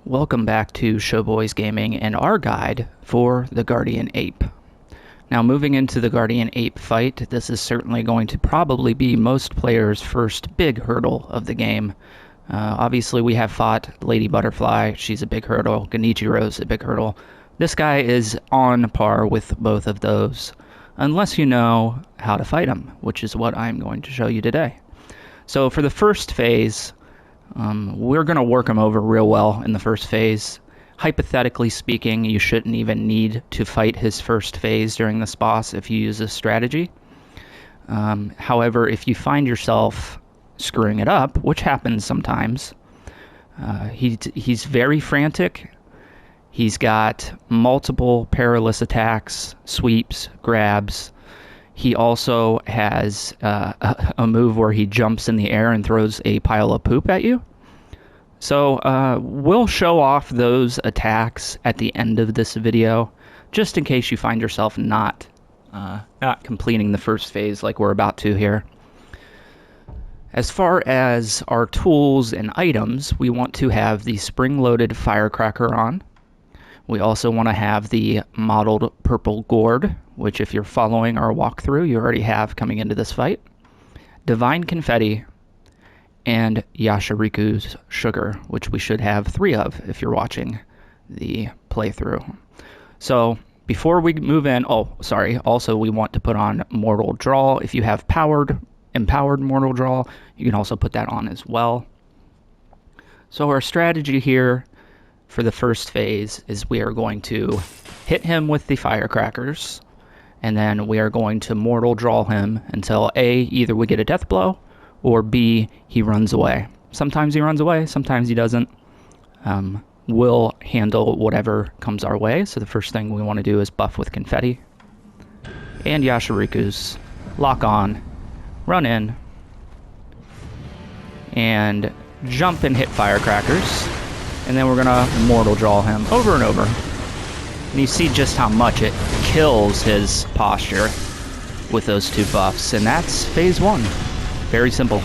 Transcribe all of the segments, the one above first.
Welcome back to Showboys Gaming and our guide for the Guardian Ape. Now, moving into the Guardian Ape fight, this is certainly going to probably be most players' first big hurdle of the game. Obviously, we have fought Lady Butterfly. She's a big hurdle. Genichiro's a big hurdle. This guy is on par with both of those, unless you know how to fight him, which is what I'm going to show you today. So for the first phase, we're going to work him over real well in the first phase. Hypothetically speaking, you shouldn't even need to fight his first phase during this boss if you use this strategy. However, if you find yourself screwing it up, which happens sometimes, he's very frantic. He's got multiple perilous attacks, sweeps, grabs. He also has a move where he jumps in the air and throws a pile of poop at you. So we'll show off those attacks at the end of this video, just in case you find yourself not completing the first phase like we're about to here. As far as our tools and items, we want to have the spring-loaded firecracker on. We also want to have the modeled purple gourd, which if you're following our walkthrough, you already have coming into this fight. Divine confetti, and Yashiriku's sugar, which we should have 3 of if you're watching the playthrough. So before we move in, also we want to put on Mortal Draw. If you have empowered Mortal Draw, you can also put that on as well. So our strategy here for the first phase is we are going to hit him with the firecrackers, and then we are going to Mortal Draw him until A, either we get a death blow, or B, he runs away. Sometimes he runs away, sometimes he doesn't. We'll handle whatever comes our way, so the first thing we want to do is buff with confetti. And Yashiriku's. Lock on, run in, and jump and hit firecrackers. And then we're gonna Mortal Draw him over and over. And you see just how much it kills his posture with those 2 buffs. And that's phase 1. Very simple.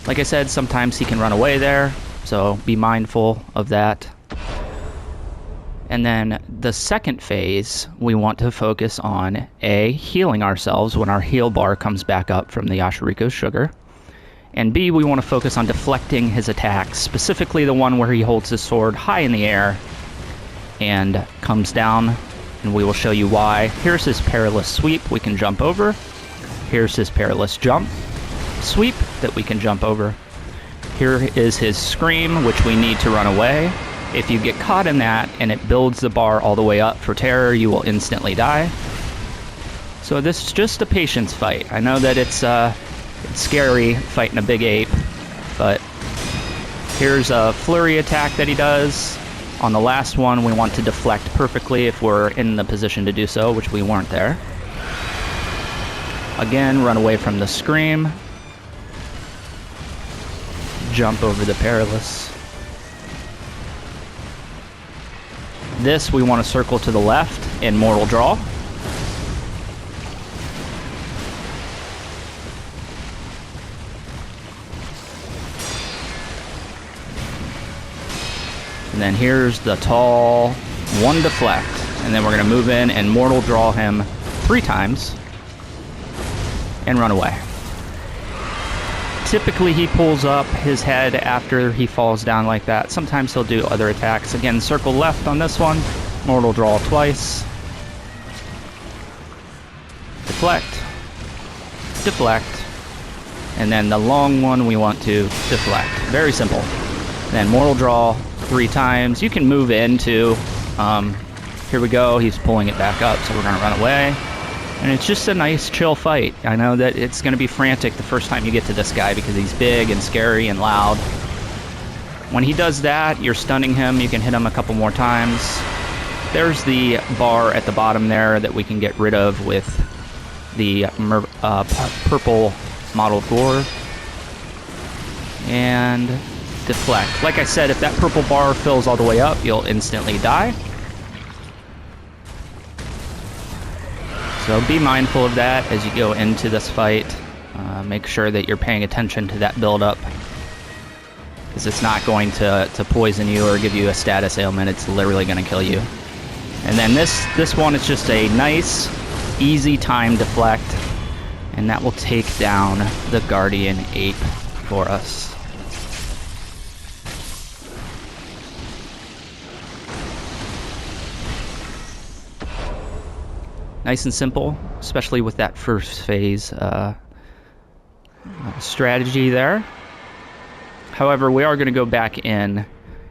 Like I said, sometimes he can run away there, so be mindful of that. And then the second phase, we want to focus on A, healing ourselves when our heal bar comes back up from the Yashiriko's sugar. And B, we want to focus on deflecting his attacks, specifically the one where he holds his sword high in the air and comes down, and we will show you why. Here's his perilous sweep we can jump over. Here's his perilous sweep that we can jump over. Here is his scream, which we need to run away. If you get caught in that and it builds the bar all the way up for terror, you will instantly die. So this is just a patience fight. I know that it's scary fighting a big ape, but here's a flurry attack that he does. On the last one, we want to deflect perfectly if we're in the position to do so, which we weren't there. Again, run away from the scream. Jump over the perilous. This we want to circle to the left in Mortal Draw. And then here's the tall 1 deflect. And then we're going to move in and Mortal Draw him 3 times and run away. Typically he pulls up his head after he falls down like that. Sometimes he'll do other attacks. Again, circle left on this one. Mortal Draw twice. Deflect. Deflect. And then the long one we want to deflect. Very simple. Then Mortal Draw 3 times. You can move into, here we go, he's pulling it back up, so we're going to run away. And it's just a nice chill fight. I know that it's going to be frantic the first time you get to this guy because he's big and scary and loud. When he does that, you're stunning him. You can hit him a couple more times. There's the bar at the bottom there that we can get rid of with the purple model gourd. And deflect. Like I said, if that purple bar fills all the way up, you'll instantly die. So be mindful of that as you go into this fight. Make sure that you're paying attention to that build-up. because it's not going to poison you or give you a status ailment. It's literally going to kill you. And then this one is just a nice, easy time deflect, and that will take down the Guardian Ape for us. Nice and simple, especially with that first phase strategy there. However, we are going to go back in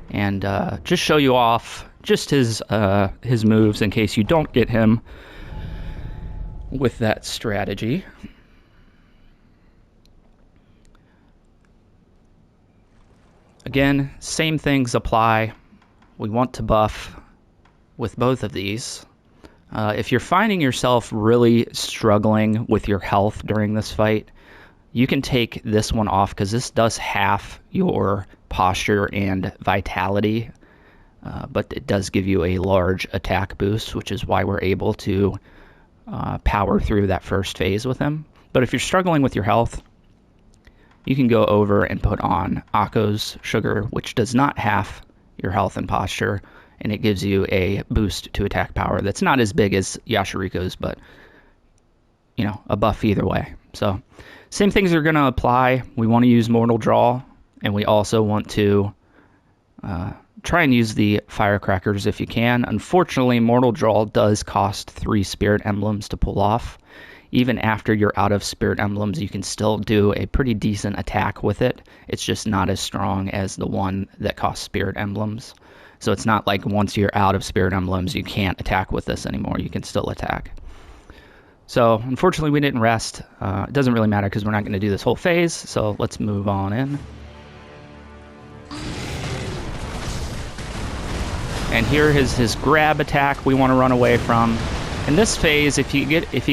and just show you off just his moves in case you don't get him with that strategy. Again, same things apply. We want to buff with both of these. If you're finding yourself really struggling with your health during this fight, you can take this one off because this does half your posture and vitality, but it does give you a large attack boost, which is why we're able to power through that first phase with him. But if you're struggling with your health, you can go over and put on Akko's Sugar, which does not half your health and posture, and it gives you a boost to attack power that's not as big as Yashiriko's, but, you know, a buff either way. So, same things are going to apply. We want to use Mortal Draw, and we also want to try and use the Firecrackers if you can. Unfortunately, Mortal Draw does cost 3 Spirit Emblems to pull off. Even after you're out of Spirit Emblems, you can still do a pretty decent attack with it. It's just not as strong as the one that costs Spirit Emblems. So it's not like once you're out of Spirit Emblems, you can't attack with this anymore. You can still attack. So unfortunately, we didn't rest. It doesn't really matter because we're not going to do this whole phase. So let's move on in. And here is his grab attack we want to run away from. In this phase, if he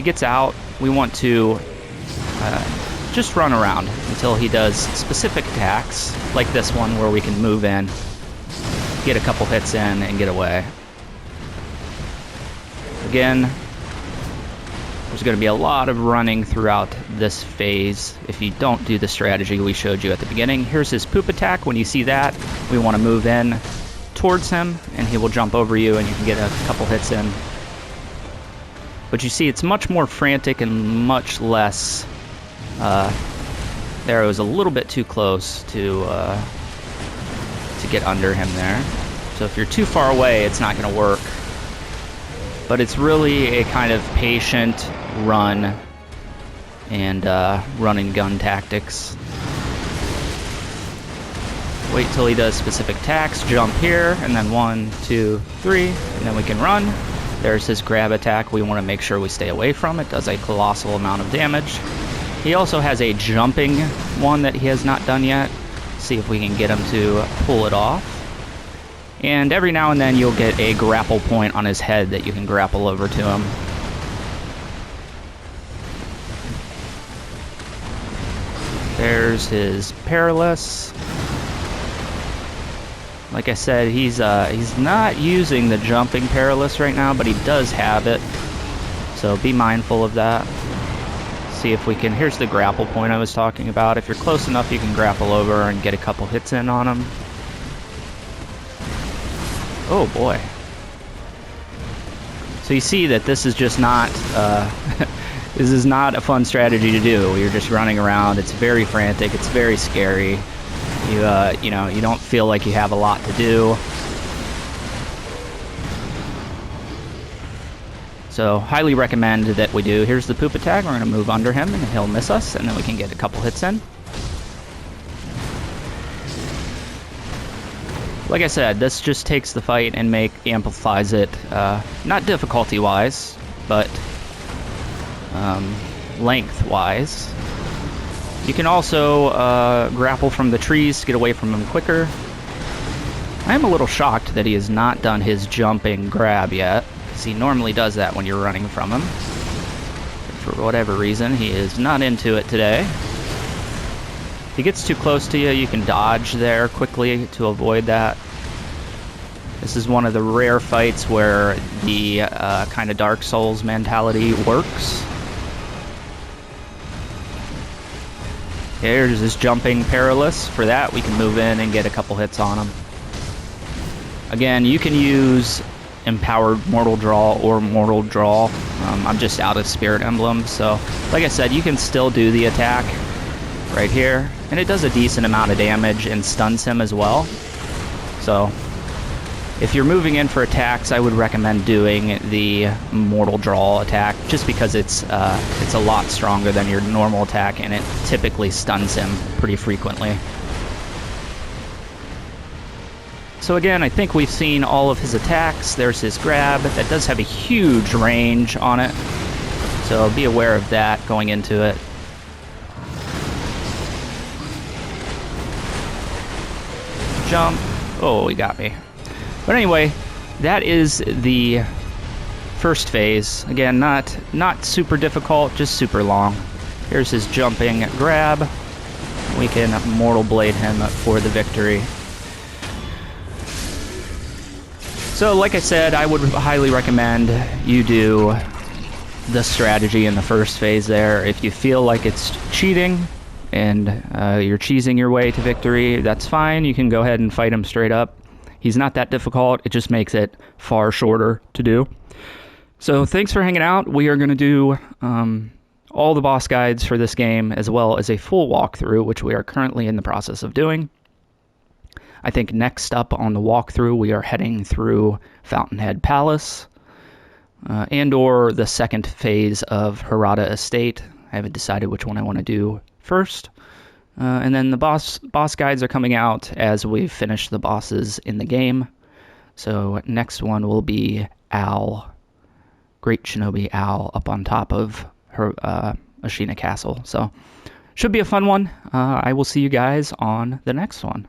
gets out, we want to just run around until he does specific attacks, like this one where we can move in, get a couple hits in, and get away. Again, there's going to be a lot of running throughout this phase if you don't do the strategy we showed you at the beginning. Here's his poop attack. When you see that, we want to move in towards him, and he will jump over you, and you can get a couple hits in. But you see, it's much more frantic and much less... there, it was a little bit too close to get under him there. So if you're too far away, it's not going to work. But it's really a kind of patient run and run and gun tactics. Wait till he does specific attacks, jump here, and then 1, 2, 3, and then we can run. There's his grab attack. We want to make sure we stay away from it. Does a colossal amount of damage. He also has a jumping one that he has not done yet. See if we can get him to pull it off. And every now and then you'll get a grapple point on his head that you can grapple over to him. There's his Perilous. Like I said, he's not using the jumping Perilous right now, but he does have it. So be mindful of that. See if we can... Here's the grapple point I was talking about. If you're close enough, you can grapple over and get a couple hits in on him. Oh boy. So you see that this is just not... this is not a fun strategy to do. You're just running around. It's very frantic. It's very scary. You know, you don't feel like you have a lot to do. So, highly recommend that we do. Here's the poop attack. We're going to move under him, and he'll miss us, and then we can get a couple hits in. Like I said, this just takes the fight and amplifies it, not difficulty-wise, but length-wise. You can also grapple from the trees to get away from him quicker. I am a little shocked that he has not done his jumping grab yet, because he normally does that when you're running from him. But for whatever reason, he is not into it today. If he gets too close to you, you can dodge there quickly to avoid that. This is one of the rare fights where the kind of Dark Souls mentality works. Here's his jumping perilous. For that, we can move in and get a couple hits on him. Again, you can use empowered mortal draw or mortal draw. I'm just out of spirit emblem, so like I said, you can still do the attack right here, and it does a decent amount of damage and stuns him as well. So if you're moving in for attacks, I would recommend doing the mortal draw attack, just because it's a lot stronger than your normal attack, and it typically stuns him pretty frequently. So again, I think we've seen all of his attacks. There's his grab. That does have a huge range on it, so be aware of that going into it. Jump. Oh, he got me. But anyway, that is the first phase. Again, not super difficult, just super long. Here's his jumping grab. We can Mortal Blade him for the victory. So like I said, I would highly recommend you do the strategy in the first phase there. If you feel like it's cheating and you're cheesing your way to victory, that's fine. You can go ahead and fight him straight up. He's not that difficult. It just makes it far shorter to do. So thanks for hanging out. We are going to do all the boss guides for this game, as well as a full walkthrough, which we are currently in the process of doing. I think next up on the walkthrough, we are heading through Fountainhead Palace and or the second phase of Harada Estate. I haven't decided which one I want to do first. And then the boss guides are coming out as we finish the bosses in the game. So next one will be Al, Great Shinobi Al, up on top of her Ashina Castle. So should be a fun one. I will see you guys on the next one.